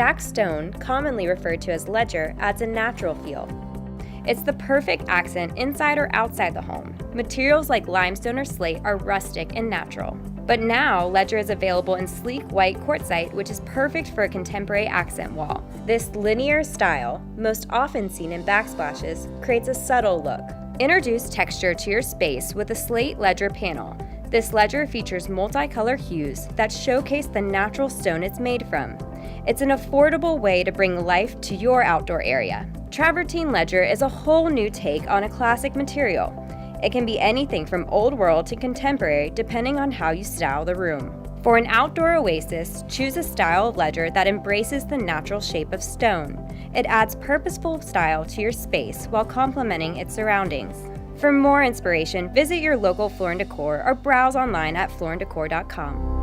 black stone, commonly referred to as ledger, adds a natural feel. It's the perfect accent inside or outside the home. Materials like limestone or slate are rustic and natural. But now, ledger is available in sleek white quartzite, which is perfect for a contemporary accent wall. This linear style, most often seen in backsplashes, creates a subtle look. Introduce texture to your space with a slate ledger panel. This ledger features multicolor hues that showcase the natural stone it's made from. It's an affordable way to bring life to your outdoor area. Travertine ledger is a whole new take on a classic material. It can be anything from old world to contemporary depending on how you style the room. For an outdoor oasis, choose a style of ledger that embraces the natural shape of stone. It adds purposeful style to your space while complementing its surroundings. For more inspiration, visit your local Floor & Decor or browse online at flooranddecor.com.